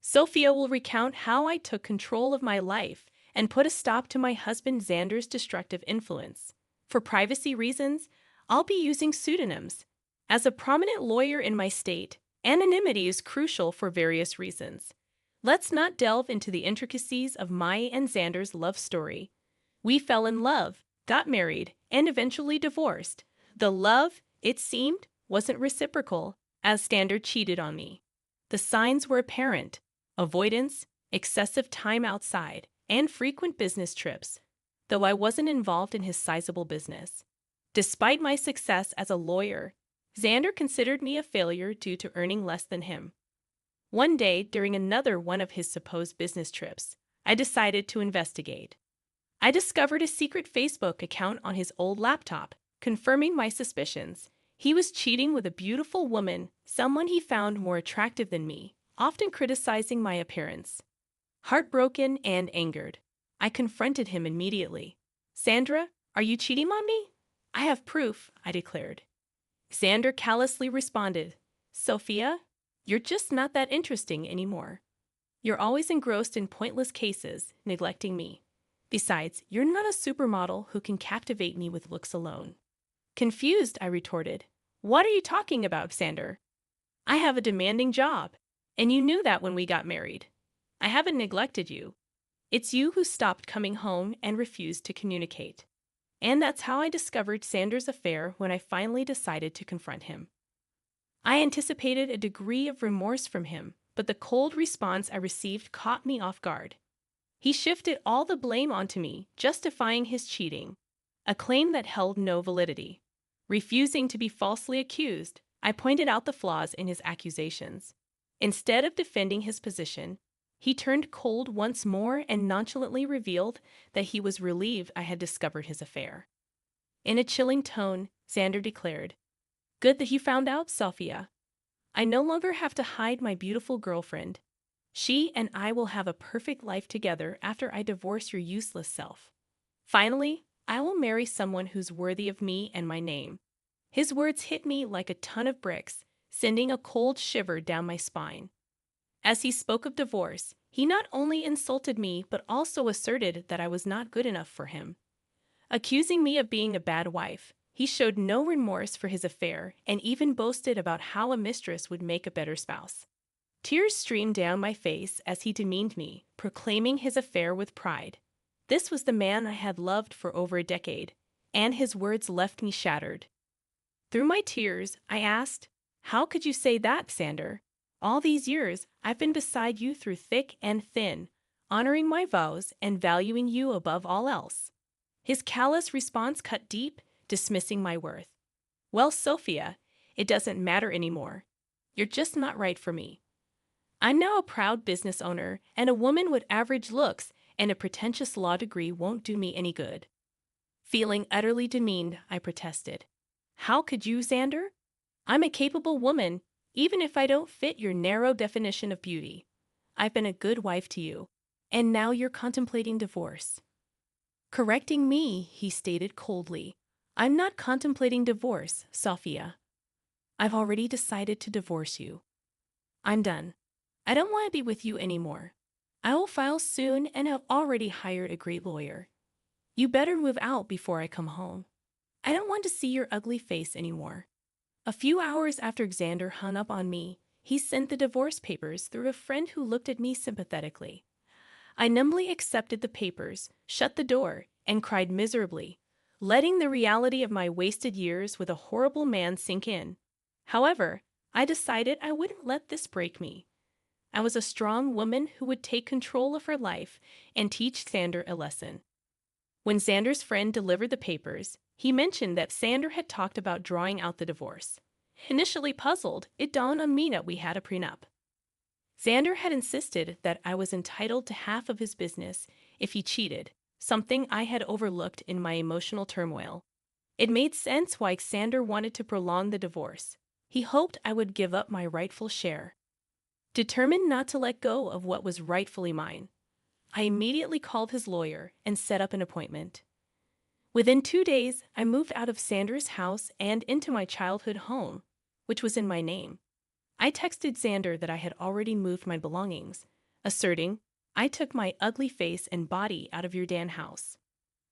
Sophia will recount how I took control of my life and put a stop to my husband Xander's destructive influence. For privacy reasons, I'll be using pseudonyms. As a prominent lawyer in my state, anonymity is crucial for various reasons. Let's not delve into the intricacies of my and Xander's love story. We fell in love, got married, and eventually divorced. The love, it seemed, wasn't reciprocal, as Xander cheated on me. The signs were apparent: avoidance, excessive time outside, and frequent business trips, though I wasn't involved in his sizable business. Despite my success as a lawyer, Xander considered me a failure due to earning less than him. One day, during another one of his supposed business trips, I decided to investigate. I discovered a secret Facebook account on his old laptop, confirming my suspicions. He was cheating with a beautiful woman, someone he found more attractive than me, often criticizing my appearance. Heartbroken and angered, I confronted him immediately. "Sandra, are you cheating on me?" "I have proof," I declared. Xander callously responded, "Sophia, you're just not that interesting anymore. You're always engrossed in pointless cases, neglecting me. Besides, you're not a supermodel who can captivate me with looks alone." Confused, I retorted, "What are you talking about, Xander? I have a demanding job, and you knew that when we got married. I haven't neglected you. It's you who stopped coming home and refused to communicate." And that's how I discovered Xander's affair when I finally decided to confront him. I anticipated a degree of remorse from him, but the cold response I received caught me off guard. He shifted all the blame onto me, justifying his cheating, a claim that held no validity. Refusing to be falsely accused, I pointed out the flaws in his accusations. Instead of defending his position, he turned cold once more and nonchalantly revealed that he was relieved I had discovered his affair. In a chilling tone, Xander declared, "Good that you found out, Sophia. I no longer have to hide my beautiful girlfriend. She and I will have a perfect life together after I divorce your useless self. Finally, I will marry someone who's worthy of me and my name." His words hit me like a ton of bricks, sending a cold shiver down my spine. As he spoke of divorce, he not only insulted me but also asserted that I was not good enough for him. Accusing me of being a bad wife, he showed no remorse for his affair and even boasted about how a mistress would make a better spouse. Tears streamed down my face as he demeaned me, proclaiming his affair with pride. This was the man I had loved for over a decade, and his words left me shattered. Through my tears, I asked, "How could you say that, Xander? All these years, I've been beside you through thick and thin, honoring my vows and valuing you above all else." His callous response cut deep, dismissing my worth. "Well, Sophia, it doesn't matter anymore. You're just not right for me. I'm now a proud business owner, and a woman with average looks and a pretentious law degree won't do me any good." Feeling utterly demeaned, I protested. "How could you, Xander? I'm a capable woman, even if I don't fit your narrow definition of beauty. I've been a good wife to you, and now you're contemplating divorce." Correcting me, he stated coldly, "I'm not contemplating divorce, Sophia. I've already decided to divorce you. I'm done. I don't want to be with you anymore. I will file soon and have already hired a great lawyer. You better move out before I come home. I don't want to see your ugly face anymore." A few hours after Xander hung up on me, he sent the divorce papers through a friend who looked at me sympathetically. I numbly accepted the papers, shut the door, and cried miserably, letting the reality of my wasted years with a horrible man sink in. However, I decided I wouldn't let this break me. I was a strong woman who would take control of her life and teach Xander a lesson. When Xander's friend delivered the papers, he mentioned that Xander had talked about drawing out the divorce. Initially puzzled, it dawned on me that we had a prenup. Xander had insisted that I was entitled to half of his business if he cheated, something I had overlooked in my emotional turmoil. It made sense why Xander wanted to prolong the divorce. He hoped I would give up my rightful share. Determined not to let go of what was rightfully mine, I immediately called his lawyer and set up an appointment. Within 2 days, I moved out of Xander's house and into my childhood home, which was in my name. I texted Xander that I had already moved my belongings, asserting, "I took my ugly face and body out of your Dan house.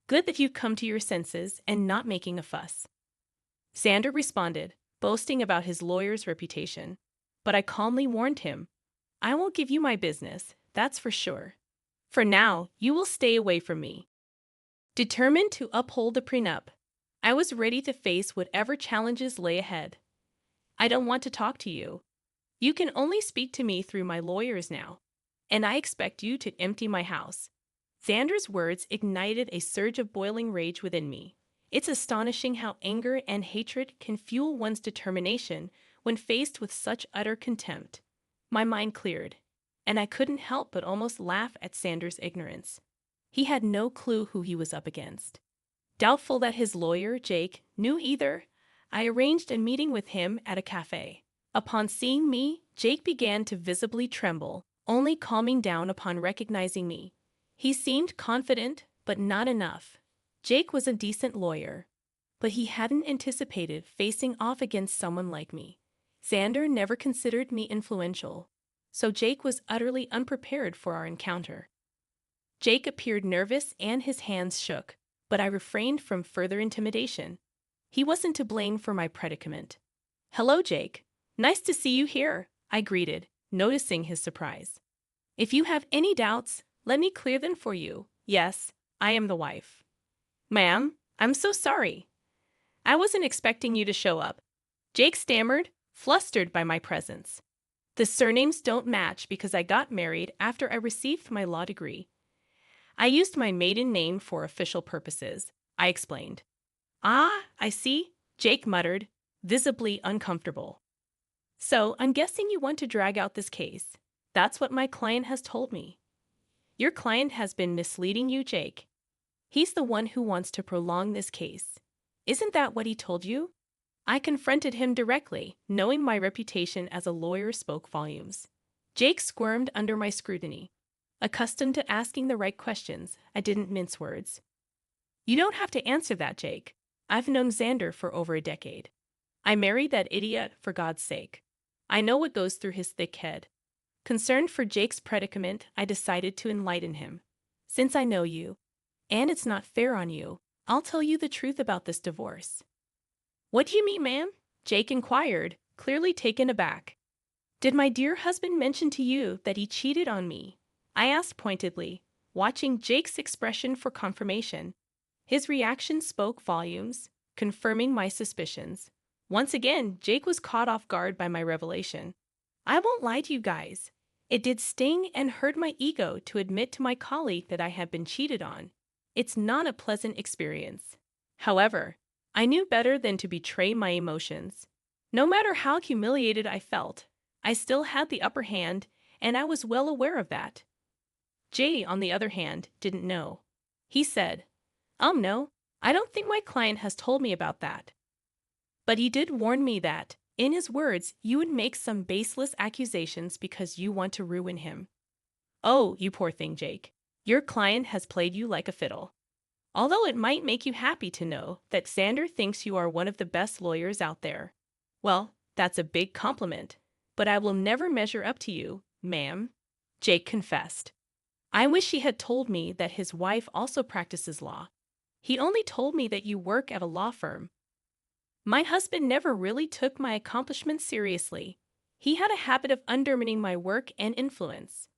Good that you've come to your senses and not making a fuss." Xander responded, boasting about his lawyer's reputation. But I calmly warned him, "I won't give you my business, that's for sure. For now, you will stay away from me." Determined to uphold the prenup, I was ready to face whatever challenges lay ahead. "I don't want to talk to you. You can only speak to me through my lawyers now, and I expect you to empty my house." Xander's words ignited a surge of boiling rage within me. It's astonishing how anger and hatred can fuel one's determination when faced with such utter contempt. My mind cleared, and I couldn't help but almost laugh at Xander's ignorance. He had no clue who he was up against. Doubtful that his lawyer, Jake, knew either, I arranged a meeting with him at a cafe. Upon seeing me, Jake began to visibly tremble, only calming down upon recognizing me. He seemed confident, but not enough. Jake was a decent lawyer, but he hadn't anticipated facing off against someone like me. Xander never considered me influential, so Jake was utterly unprepared for our encounter. Jake appeared nervous and his hands shook, but I refrained from further intimidation. He wasn't to blame for my predicament. "Hello, Jake. Nice to see you here," I greeted, noticing his surprise. "If you have any doubts, let me clear them for you. Yes, I am the wife." "Ma'am, I'm so sorry. I wasn't expecting you to show up," Jake stammered, flustered by my presence. "The surnames don't match because I got married after I received my law degree. I used my maiden name for official purposes," I explained. "Ah, I see," Jake muttered, visibly uncomfortable. "So I'm guessing you want to drag out this case. That's what my client has told me." "Your client has been misleading you, Jake. He's the one who wants to prolong this case. Isn't that what he told you?" I confronted him directly, knowing my reputation as a lawyer spoke volumes. Jake squirmed under my scrutiny. Accustomed to asking the right questions, I didn't mince words. "You don't have to answer that, Jake. I've known Xander for over a decade. I married that idiot for God's sake. I know what goes through his thick head." Concerned for Jake's predicament, I decided to enlighten him. "Since I know you, and it's not fair on you, I'll tell you the truth about this divorce." "What do you mean, ma'am?" Jake inquired, clearly taken aback. "Did my dear husband mention to you that he cheated on me?" I asked pointedly, watching Jake's expression for confirmation. His reaction spoke volumes, confirming my suspicions. Once again, Jake was caught off guard by my revelation. I won't lie to you guys. It did sting and hurt my ego to admit to my colleague that I had been cheated on. It's not a pleasant experience. However, I knew better than to betray my emotions. No matter how humiliated I felt, I still had the upper hand, and I was well aware of that. Jay, on the other hand, didn't know. He said, No, I don't think my client has told me about that." But he did warn me that, in his words, you would make some baseless accusations because you want to ruin him. "Oh, you poor thing, Jake. Your client has played you like a fiddle. Although it might make you happy to know that Xander thinks you are one of the best lawyers out there. Well, that's a big compliment, but I will never measure up to you, ma'am," Jake confessed. "I wish he had told me that his wife also practices law. He only told me that you work at a law firm." My husband never really took my accomplishments seriously. He had a habit of undermining my work and influence.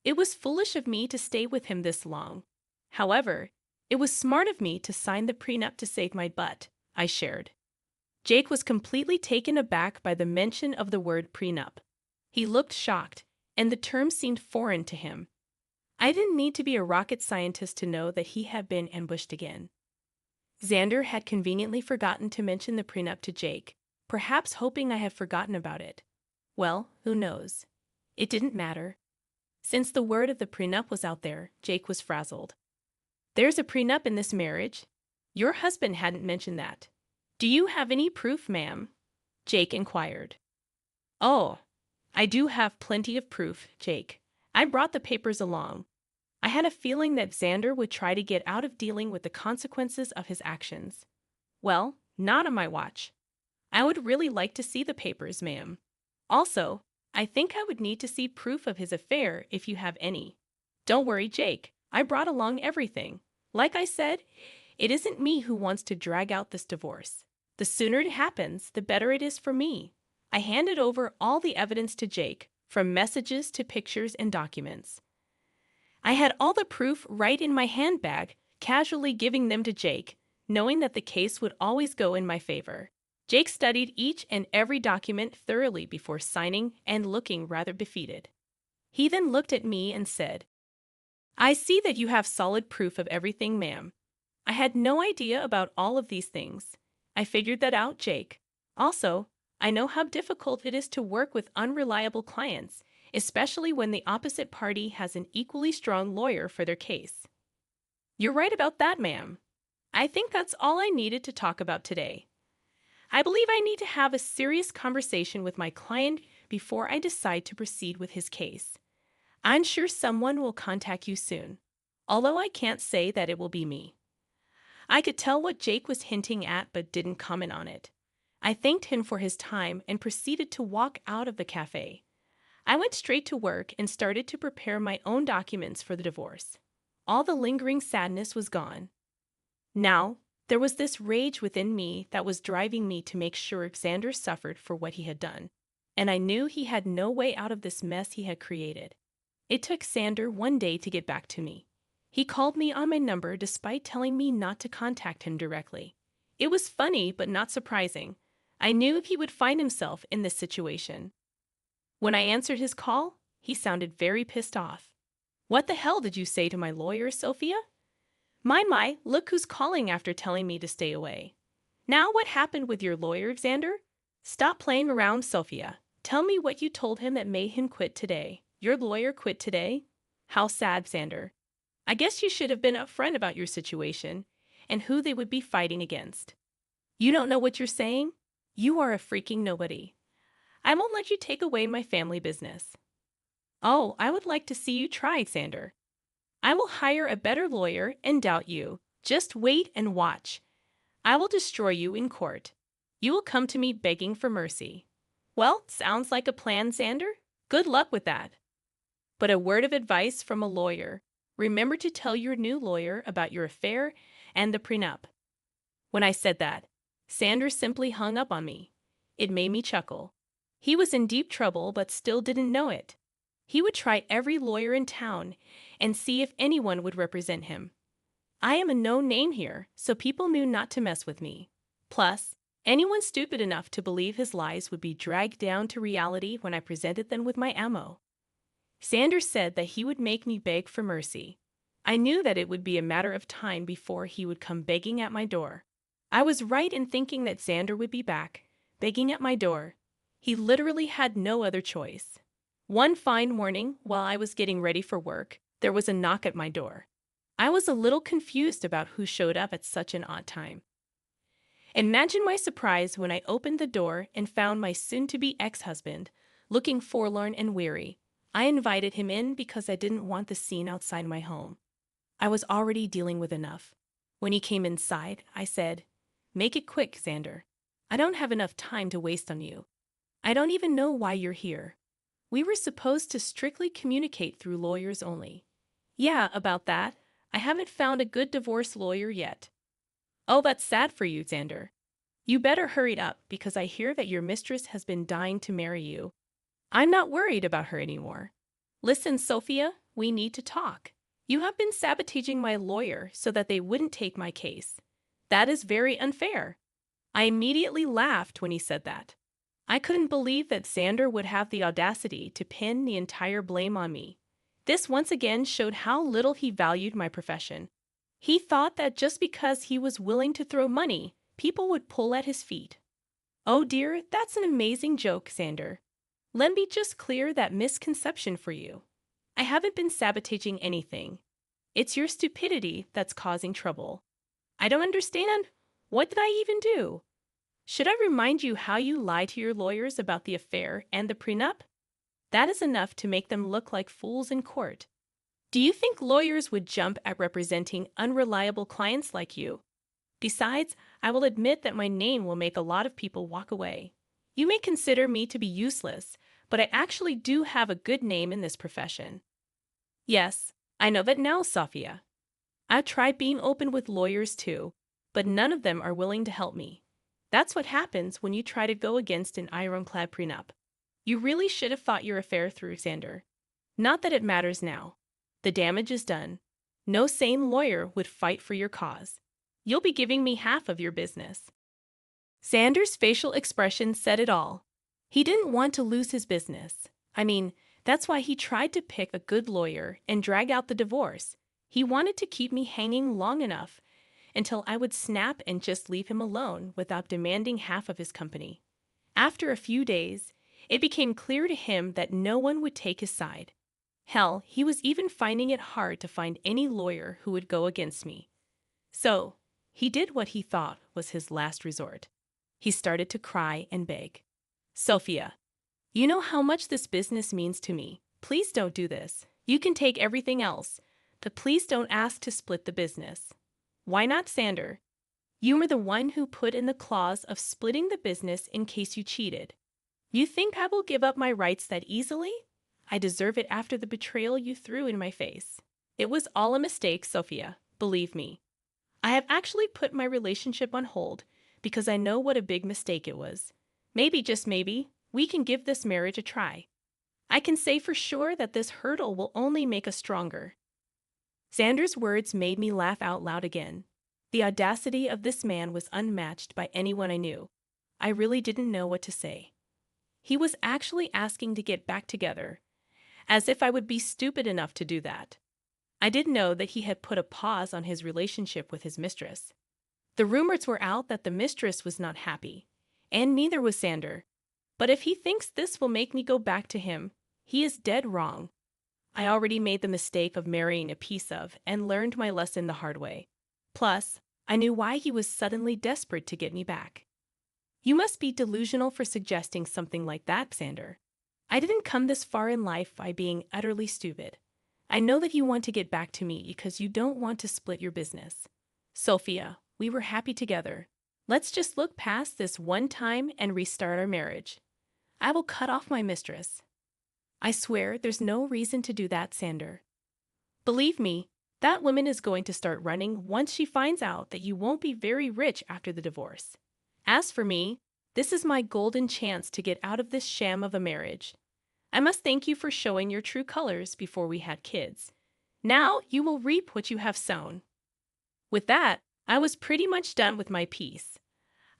It was foolish of me to stay with him this long. However, it was smart of me to sign the prenup to save my butt, I shared. Jake was completely taken aback by the mention of the word prenup. He looked shocked, and the term seemed foreign to him. I didn't need to be a rocket scientist to know that he had been ambushed again. Xander had conveniently forgotten to mention the prenup to Jake, perhaps hoping I had forgotten about it. Well, who knows? It didn't matter. Since the word of the prenup was out there, Jake was frazzled. "There's a prenup in this marriage. Your husband hadn't mentioned that. Do you have any proof, ma'am?" Jake inquired. "Oh, I do have plenty of proof, Jake. I brought the papers along. I had a feeling that Xander would try to get out of dealing with the consequences of his actions. Well, not on my watch. I would really like to see the papers, ma'am. Also, I think I would need to see proof of his affair if you have any. Don't worry, Jake. I brought along everything. Like I said, it isn't me who wants to drag out this divorce. The sooner it happens, the better it is for me. I handed over all the evidence to Jake, from messages to pictures and documents. I had all the proof right in my handbag, casually giving them to Jake, knowing that the case would always go in my favor. Jake studied each and every document thoroughly before signing and looking rather defeated. He then looked at me and said, "I see that you have solid proof of everything, ma'am. I had no idea about all of these things. I figured that out, Jake. Also, I know how difficult it is to work with unreliable clients, especially when the opposite party has an equally strong lawyer for their case." "You're right about that, ma'am. I think that's all I needed to talk about today. I believe I need to have a serious conversation with my client before I decide to proceed with his case. I'm sure someone will contact you soon, although I can't say that it will be me." I could tell what Jake was hinting at but didn't comment on it. I thanked him for his time and proceeded to walk out of the cafe. I went straight to work and started to prepare my own documents for the divorce. All the lingering sadness was gone. Now, there was this rage within me that was driving me to make sure Xander suffered for what he had done, and I knew he had no way out of this mess he had created. It took Xander one day to get back to me. He called me on my number despite telling me not to contact him directly. It was funny but not surprising. I knew he would find himself in this situation. When I answered his call, he sounded very pissed off. "What the hell did you say to my lawyer, Sophia? My, look who's calling after telling me to stay away. Now what happened with your lawyer, Xander? Stop playing around, Sophia. Tell me what you told him that made him quit today. Your lawyer quit today? How sad, Xander. I guess you should have been upfront about your situation and who they would be fighting against. You don't know what you're saying? You are a freaking nobody. I won't let you take away my family business." "Oh, I would like to see you try, Xander. I will hire a better lawyer and doubt you. Just wait and watch. I will destroy you in court. You will come to me begging for mercy." "Well, sounds like a plan, Xander. Good luck with that. But a word of advice from a lawyer. Remember to tell your new lawyer about your affair and the prenup." When I said that, Xander simply hung up on me. It made me chuckle. He was in deep trouble but still didn't know it. He would try every lawyer in town and see if anyone would represent him. I am a known name here, so people knew not to mess with me. Plus, anyone stupid enough to believe his lies would be dragged down to reality when I presented them with my ammo. Xander said that he would make me beg for mercy. I knew that it would be a matter of time before he would come begging at my door. I was right in thinking that Xander would be back, begging at my door. He literally had no other choice. One fine morning, while I was getting ready for work, there was a knock at my door. I was a little confused about who showed up at such an odd time. Imagine my surprise when I opened the door and found my soon-to-be ex-husband, looking forlorn and weary. I invited him in because I didn't want the scene outside my home. I was already dealing with enough. When he came inside, I said, "Make it quick, Xander. I don't have enough time to waste on you. I don't even know why you're here. We were supposed to strictly communicate through lawyers only." "Yeah, about that. I haven't found a good divorce lawyer yet." "Oh, that's sad for you, Xander. You better hurry up because I hear that your mistress has been dying to marry you. I'm not worried about her anymore. Listen, Sophia, we need to talk. You have been sabotaging my lawyer so that they wouldn't take my case. That is very unfair." I immediately laughed when he said that. I couldn't believe that Xander would have the audacity to pin the entire blame on me. This once again showed how little he valued my profession. He thought that just because he was willing to throw money, people would pull at his feet. Oh dear, that's an amazing joke, Xander. Let me just clear that misconception for you. I haven't been sabotaging anything. It's your stupidity that's causing trouble. I don't understand. What did I even do? Should I remind you how you lied to your lawyers about the affair and the prenup? That is enough to make them look like fools in court. Do you think lawyers would jump at representing unreliable clients like you? Besides, I will admit that my name will make a lot of people walk away. You may consider me to be useless, but I actually do have a good name in this profession. Yes, I know that now, Sophia. I've tried being open with lawyers too, but none of them are willing to help me. That's what happens when you try to go against an ironclad prenup. You really should have thought your affair through, Xander. Not that it matters now. The damage is done. No sane lawyer would fight for your cause. You'll be giving me half of your business. Xander's facial expression said it all. He didn't want to lose his business. I mean, that's why he tried to pick a good lawyer and drag out the divorce. He wanted to keep me hanging long enough until I would snap and just leave him alone without demanding half of his company. After a few days, it became clear to him that no one would take his side. Hell, he was even finding it hard to find any lawyer who would go against me. So, he did what he thought was his last resort. He started to cry and beg. Sophia, you know how much this business means to me. Please don't do this. You can take everything else, but please don't ask to split the business. Why not, Xander? You were the one who put in the clause of splitting the business in case you cheated. You think I will give up my rights that easily? I deserve it after the betrayal you threw in my face. It was all a mistake, Sophia, believe me. I have actually put my relationship on hold because I know what a big mistake it was. Maybe, just maybe, we can give this marriage a try. I can say for sure that this hurdle will only make us stronger. Xander's words made me laugh out loud again. The audacity of this man was unmatched by anyone I knew. I really didn't know what to say. He was actually asking to get back together, as if I would be stupid enough to do that. I did know that he had put a pause on his relationship with his mistress. The rumors were out that the mistress was not happy, and neither was Xander. But if he thinks this will make me go back to him, he is dead wrong. I already made the mistake of marrying a piece of and learned my lesson the hard way. Plus, I knew why he was suddenly desperate to get me back. You must be delusional for suggesting something like that, Xander. I didn't come this far in life by being utterly stupid. I know that you want to get back to me because you don't want to split your business. Sophia, we were happy together. Let's just look past this one time and restart our marriage. I will cut off my mistress. I swear there's no reason to do that, Xander. Believe me, that woman is going to start running once she finds out that you won't be very rich after the divorce. As for me, this is my golden chance to get out of this sham of a marriage. I must thank you for showing your true colors before we had kids. Now you will reap what you have sown. With that, I was pretty much done with my piece.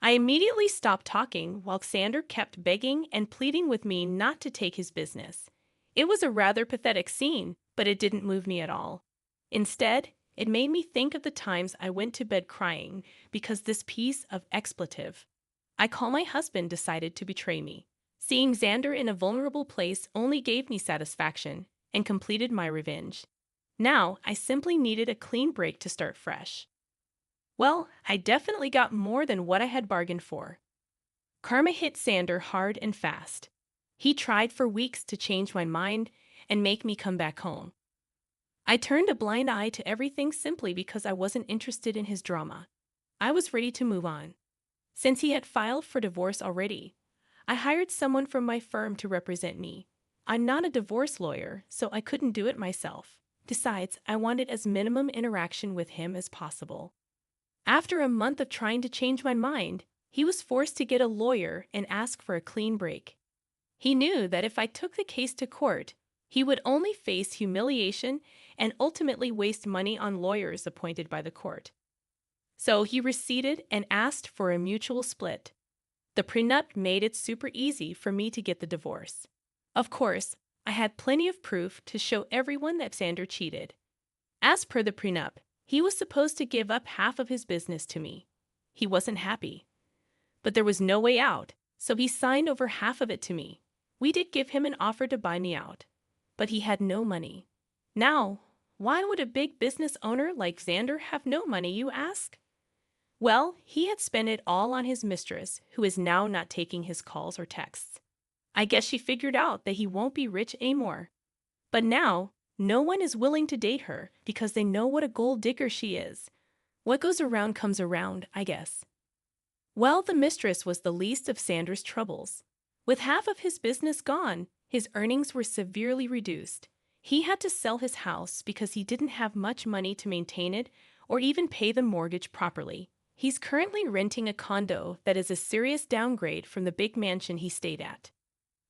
I immediately stopped talking while Xander kept begging and pleading with me not to take his business. It was a rather pathetic scene, but it didn't move me at all. Instead, it made me think of the times I went to bed crying because this piece of expletive I call my husband decided to betray me. Seeing Xander in a vulnerable place only gave me satisfaction and completed my revenge. Now, I simply needed a clean break to start fresh. Well, I definitely got more than what I had bargained for. Karma hit Xander hard and fast. He tried for weeks to change my mind and make me come back home. I turned a blind eye to everything simply because I wasn't interested in his drama. I was ready to move on. Since he had filed for divorce already, I hired someone from my firm to represent me. I'm not a divorce lawyer, so I couldn't do it myself. Besides, I wanted as minimum interaction with him as possible. After a month of trying to change my mind, he was forced to get a lawyer and ask for a clean break. He knew that if I took the case to court, he would only face humiliation and ultimately waste money on lawyers appointed by the court. So he receded and asked for a mutual split. The prenup made it super easy for me to get the divorce. Of course, I had plenty of proof to show everyone that Xander cheated. As per the prenup, he was supposed to give up half of his business to me. He wasn't happy. But there was no way out, so he signed over half of it to me. We did give him an offer to buy me out, but he had no money. Now, why would a big business owner like Xander have no money, you ask? Well, he had spent it all on his mistress, who is now not taking his calls or texts. I guess she figured out that he won't be rich anymore. But now, no one is willing to date her because they know what a gold digger she is. What goes around comes around, I guess. Well, the mistress was the least of Xander's troubles. With half of his business gone, His earnings were severely reduced. He had to sell his house because he didn't have much money to maintain it or even pay the mortgage properly. He's currently renting a condo that is a serious downgrade from the big mansion he stayed at.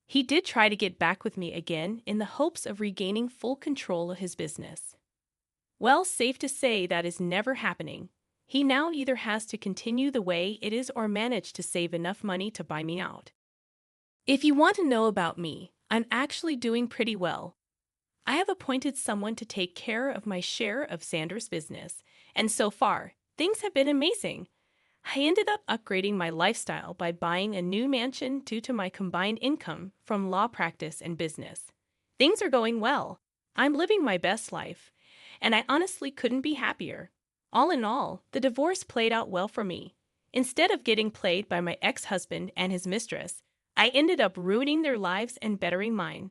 He did try to get back with me again in the hopes of regaining full control of his business. Well, safe to say that is never happening. He now either has to continue the way it is or manage to save enough money to buy me out. If you want to know about me, I'm actually doing pretty well. I have appointed someone to take care of my share of Xander's business, and so far, things have been amazing. I ended up upgrading my lifestyle by buying a new mansion due to my combined income from law practice and business. Things are going well. I'm living my best life, and I honestly couldn't be happier. All in all, the divorce played out well for me. Instead of getting played by my ex-husband and his mistress, I ended up ruining their lives and bettering mine.